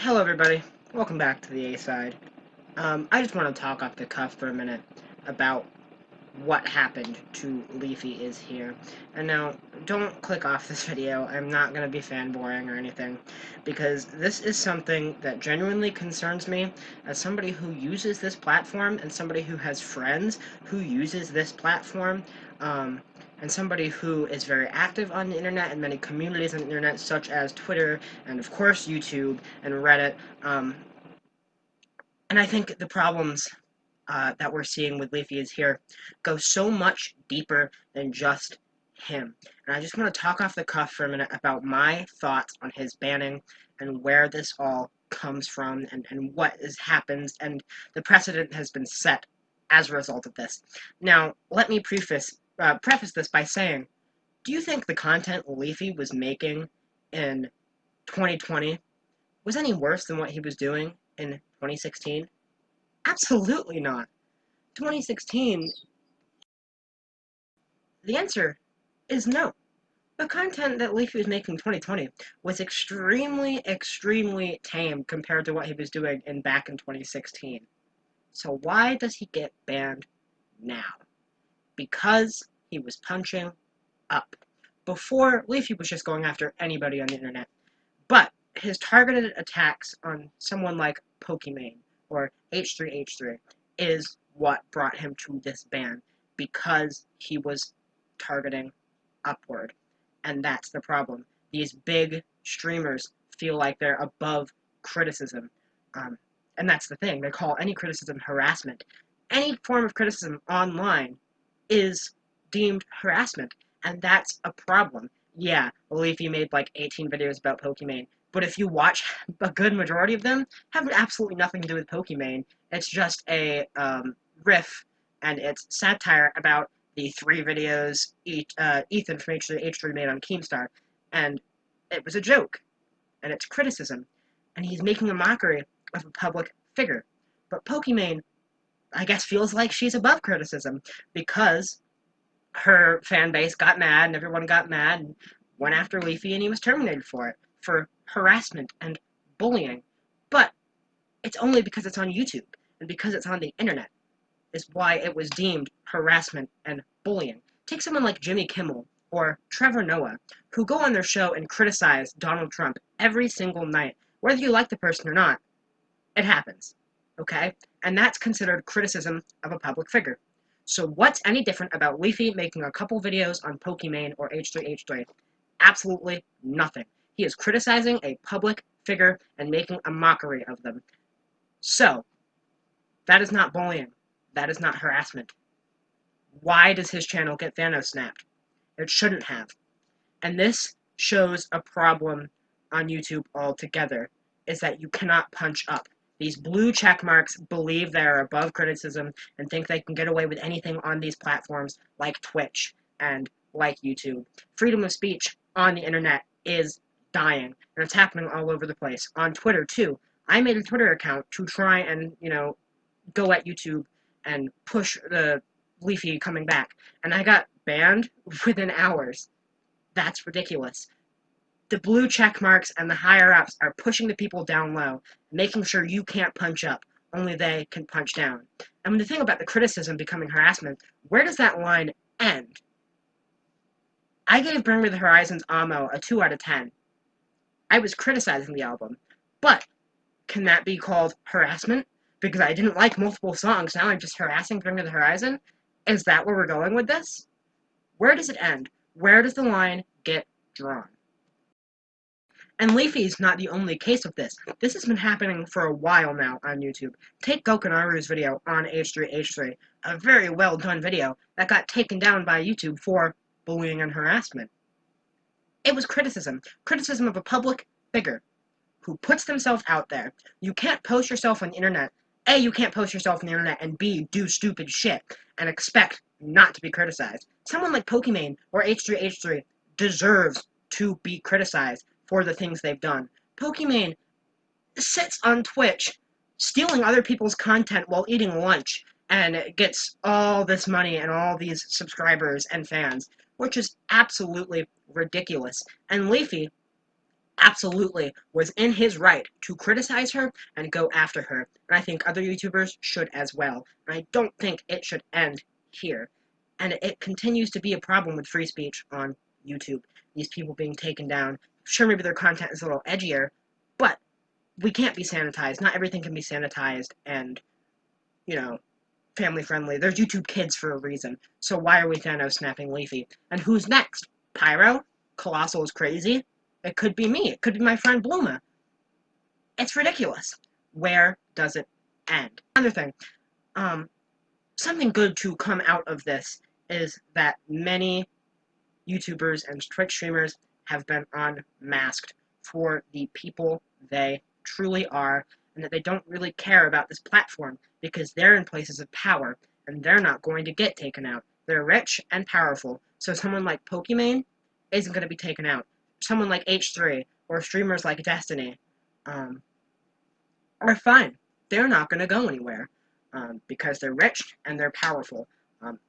Hello everybody, welcome back to the A-side. I just want to talk off the cuff for a minute about what happened to Leafy is here. And now, don't click off this video, I'm not going to be fanboying or anything, because this is something that genuinely concerns me as somebody who uses this platform and somebody who has friends who uses this platform, and somebody who is very active on the internet and many communities on the internet, such as Twitter and of course YouTube and Reddit. And I think the problems that we're seeing with Leafy is here go so much deeper than just him. And I just want to talk off the cuff for a minute about my thoughts on his banning and where this all comes from and what has happened and the precedent has been set as a result of this. Now, let me preface this by saying, do you think the content Leafy was making in 2020 was any worse than what he was doing in 2016? Absolutely not. 2016, the answer is no. The content that Leafy was making in 2020 was extremely, extremely tame compared to what he was doing back in 2016. So why does he get banned now? Because he was punching up. Before, Leafy was just going after anybody on the internet. But his targeted attacks on someone like Pokimane or H3H3 is what brought him to this ban, because he was targeting upward. And that's the problem. These big streamers feel like they're above criticism. And that's the thing. They call any criticism harassment. Any form of criticism online is deemed harassment. And that's a problem. Yeah, Leafy made like 18 videos about Pokimane, but if you watch, a good majority of them have absolutely nothing to do with Pokimane. It's just a riff, and it's satire about the 3 videos Ethan from H3 made on Keemstar, and it was a joke, and it's criticism, and he's making a mockery of a public figure. But Pokimane, I guess, feels like she's above criticism, because her fan base got mad, and everyone got mad, and went after Leafy, and he was terminated for it, for harassment and bullying. But it's only because it's on YouTube, and because it's on the internet, is why it was deemed harassment and bullying. Take someone like Jimmy Kimmel or Trevor Noah, who go on their show and criticize Donald Trump every single night. Whether you like the person or not, it happens, okay? And that's considered criticism of a public figure. So what's any different about Leafy making a couple videos on Pokimane or H3H3? Absolutely nothing. He is criticizing a public figure and making a mockery of them. So, that is not bullying. That is not harassment. Why does his channel get Thanos snapped? It shouldn't have. And this shows a problem on YouTube altogether, is that you cannot punch up. These blue check marks believe they are above criticism and think they can get away with anything on these platforms like Twitch and like YouTube. Freedom of speech on the internet is dying, and it's happening all over the place. On Twitter, too. I made a Twitter account to try and, go at YouTube and push the Leafy coming back, and I got banned within hours. That's ridiculous. The blue check marks and the higher ups are pushing the people down low, making sure you can't punch up. Only they can punch down. And the thing about the criticism becoming harassment, where does that line end? I gave Bring Me the Horizon's Amo a 2 out of 10. I was criticizing the album. But can that be called harassment? Because I didn't like multiple songs, now I'm just harassing Bring Me the Horizon? Is that where we're going with this? Where does it end? Where does the line get drawn? And Leafy's not the only case of this. This has been happening for a while now on YouTube. Take Gokanaru's video on H3H3, a very well done video that got taken down by YouTube for bullying and harassment. It was criticism of a public figure who puts themselves out there. You can't post yourself on the internet. A, you can't post yourself on the internet, and B, do stupid shit and expect not to be criticized. Someone like Pokimane or H3H3 deserves to be criticized for the things they've done. Pokimane sits on Twitch stealing other people's content while eating lunch and gets all this money and all these subscribers and fans, which is absolutely ridiculous. And Leafy absolutely was in his right to criticize her and go after her. And I think other YouTubers should as well. And I don't think it should end here. And it continues to be a problem with free speech on YouTube. These people being taken down. Sure, maybe their content is a little edgier, but we can't be sanitized. Not everything can be sanitized and, you know, family friendly. There's YouTube Kids for a reason. So why are we Thanos snapping Leafy? And who's next? Pyro? Colossal is crazy? It could be me. It could be my friend Bluma. It's ridiculous. Where does it end? Another thing, um, something good to come out of this is that many YouTubers and Twitch streamers have been unmasked for the people they truly are, and that they don't really care about this platform because they're in places of power and they're not going to get taken out. They're rich and powerful, so someone like Pokimane isn't going to be taken out. Someone like H3 or streamers like Destiny um, are fine. They're not going to go anywhere because they're rich and they're powerful.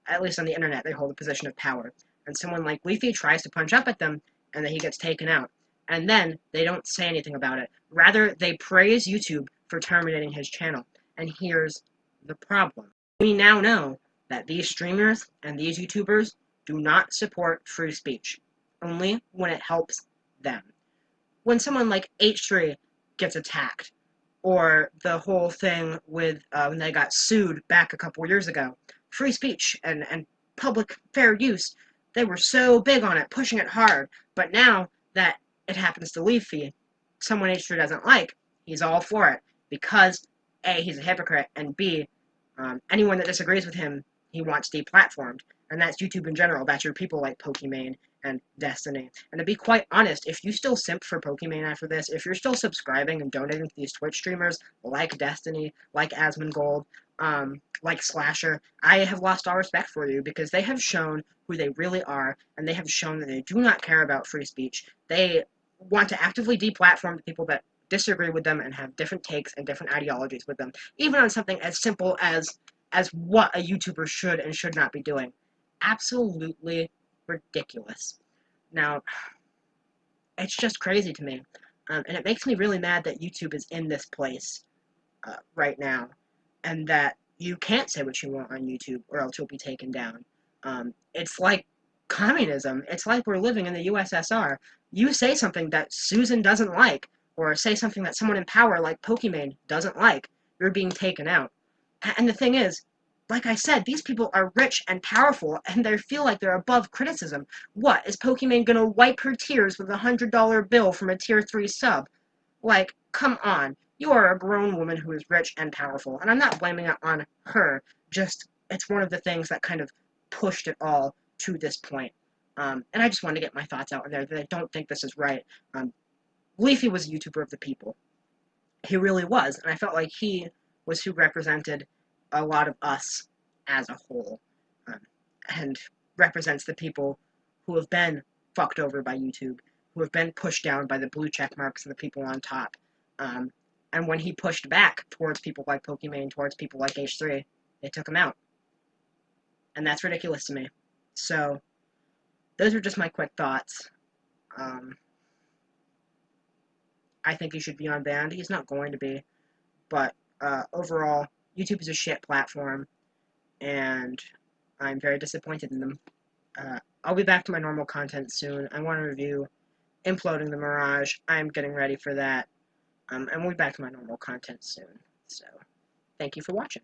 At least on the internet, they hold a position of power. And someone like Leafy tries to punch up at them, and then he gets taken out. And then they don't say anything about it. Rather, they praise YouTube for terminating his channel. And here's the problem. We now know that these streamers and these YouTubers do not support free speech, only when it helps them. When someone like H3 gets attacked, or the whole thing with when they got sued back a couple years ago. Free speech and public fair use, they were so big on it, pushing it hard. But now that it happens to Leafy, someone H3 doesn't like, he's all for it. Because A, he's a hypocrite, and B, anyone that disagrees with him, he wants deplatformed. And that's YouTube in general. That's your people like Pokimane and Destiny. And to be quite honest, if you still simp for Pokimane after this, if you're still subscribing and donating to these Twitch streamers like Destiny, like Asmongold, like Slasher, I have lost all respect for you because they have shown who they really are, and they have shown that they do not care about free speech. They want to actively deplatform the people that disagree with them and have different takes and different ideologies with them, even on something as simple as what a YouTuber should and should not be doing. Absolutely ridiculous. Now, it's just crazy to me. And it makes me really mad that YouTube is in this place right now, and that you can't say what you want on YouTube or else you'll be taken down. It's like communism. It's like we're living in the USSR. You say something that Susan doesn't like, or say something that someone in power like Pokimane doesn't like, you're being taken out. And the thing is, like I said, these people are rich and powerful, and they feel like they're above criticism. What, is Pokimane gonna wipe her tears with a $100 bill from a tier 3 sub? Like, come on. You are a grown woman who is rich and powerful, and I'm not blaming it on her, just, it's one of the things that kind of pushed it all to this point. And I just wanted to get my thoughts out in there that I don't think this is right. Leafy was a YouTuber of the people. He really was, and I felt like he was who represented a lot of us as a whole, um, and represents the people who have been fucked over by YouTube, who have been pushed down by the blue check marks and the people on top. And when he pushed back towards people like Pokimane, towards people like H3, they took him out. And that's ridiculous to me. So, those are just my quick thoughts. I think he should be unbanned. He's not going to be. But overall, YouTube is a shit platform, and I'm very disappointed in them. I'll be back to my normal content soon. I want to review Imploding the Mirage. I'm getting ready for that. And we'll be back to my normal content soon. So, thank you for watching.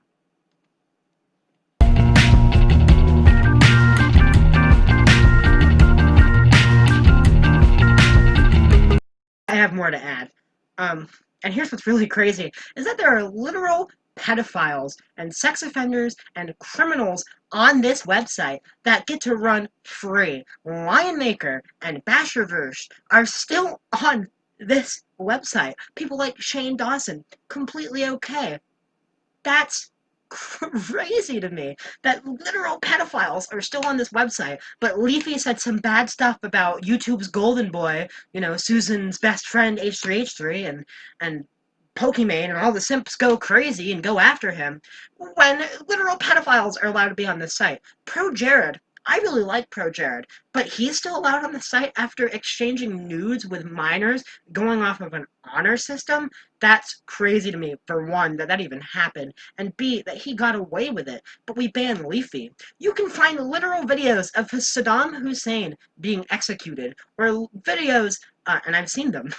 I have more to add. And here's what's really crazy, is that there are literal pedophiles and sex offenders and criminals on this website that get to run free. Lionmaker and Basherverse are still on this website. People like Shane Dawson, completely okay. That's crazy to me that literal pedophiles are still on this website. But Leafy said some bad stuff about YouTube's golden boy, you know, Susan's best friend H3H3, and Pokimane, and all the simps go crazy and go after him when literal pedophiles are allowed to be on this site. Pro Jared, I really like Pro Jared, but he's still allowed on the site after exchanging nudes with minors going off of an honor system? That's crazy to me, for one, that even happened, and B, that he got away with it, but we banned Leafy. You can find literal videos of Saddam Hussein being executed, or videos, and I've seen them,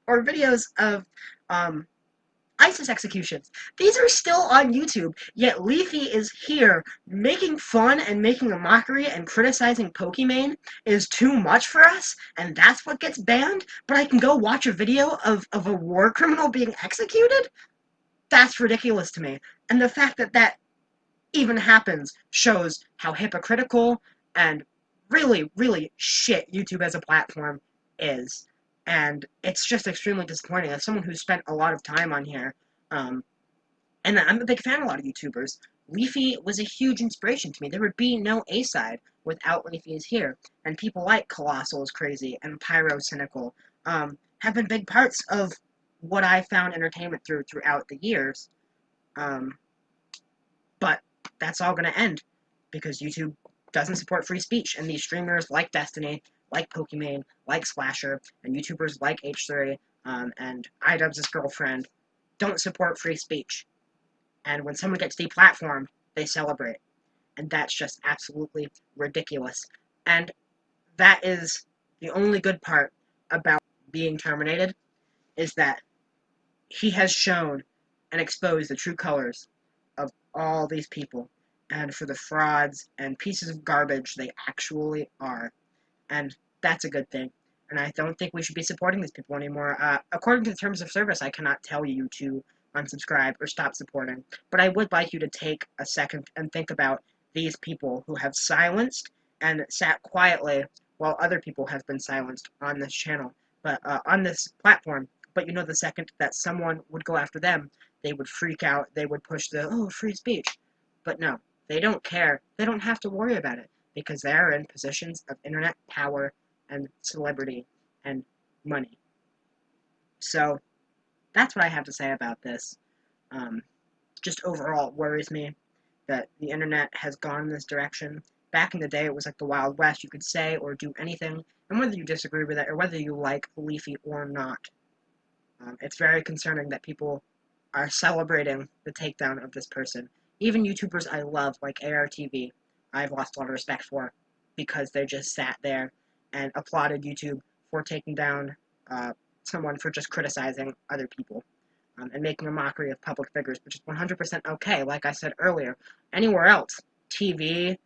or videos of, ISIS executions. These are still on YouTube, yet Leafy is here making fun and making a mockery and criticizing Pokimane is too much for us, and that's what gets banned? But I can go watch a video of a war criminal being executed? That's ridiculous to me. And the fact that that even happens shows how hypocritical and really, really shit YouTube as a platform is. And it's just extremely disappointing. As someone who's spent a lot of time on here, um, and I'm a big fan of a lot of YouTubers, Leafy was a huge inspiration to me. There would be no A-side without Leafy's here. And people like Colossal is Crazy and Pyro Cynical have been big parts of what I found entertainment throughout the years. But that's all going to end because YouTube doesn't support free speech, and these streamers like Destiny, like Pokimane, like Splasher, and YouTubers like H3 and iDubbbz' girlfriend don't support free speech. And when someone gets deplatformed, they celebrate. And that's just absolutely ridiculous. And that is the only good part about being terminated, is that he has shown and exposed the true colors of all these people, and for the frauds and pieces of garbage they actually are. And that's a good thing. And I don't think we should be supporting these people anymore. According to the terms of service, I cannot tell you to unsubscribe or stop supporting. But I would like you to take a second and think about these people who have silenced and sat quietly while other people have been silenced on this channel, but on this platform. But you know, the second that someone would go after them, they would freak out. They would push the, oh, free speech. But no, they don't care. They don't have to worry about it because they are in positions of internet power and celebrity and money. So that's what I have to say about this. Just overall, it worries me that the internet has gone in this direction. Back in the day, it was like the Wild West. You could say or do anything, and whether you disagree with it or whether you like Leafy or not, it's very concerning that people are celebrating the takedown of this person. Even YouTubers I love, like ARTV, I've lost a lot of respect for because they just sat there and applauded YouTube for taking down someone for just criticizing other people and making a mockery of public figures, which is 100% okay. Like I said earlier, anywhere else, TV,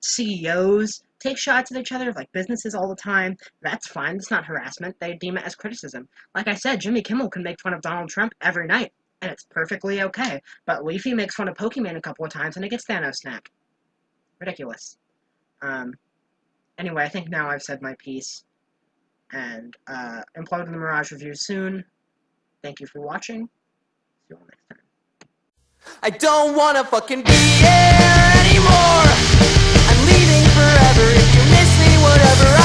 CEOs take shots at each other, like businesses all the time. That's fine. It's not harassment. They deem it as criticism. Like I said, Jimmy Kimmel can make fun of Donald Trump every night, and it's perfectly okay. But Leafy makes fun of Pokimane a couple of times, and it gets Thanos snapped. Ridiculous. Anyway, I think now I've said my piece. And Implode in the Mirage review soon. Thank you for watching. See you all next time. I don't wanna fucking be here anymore. I'm leaving forever. If you miss me, whatever.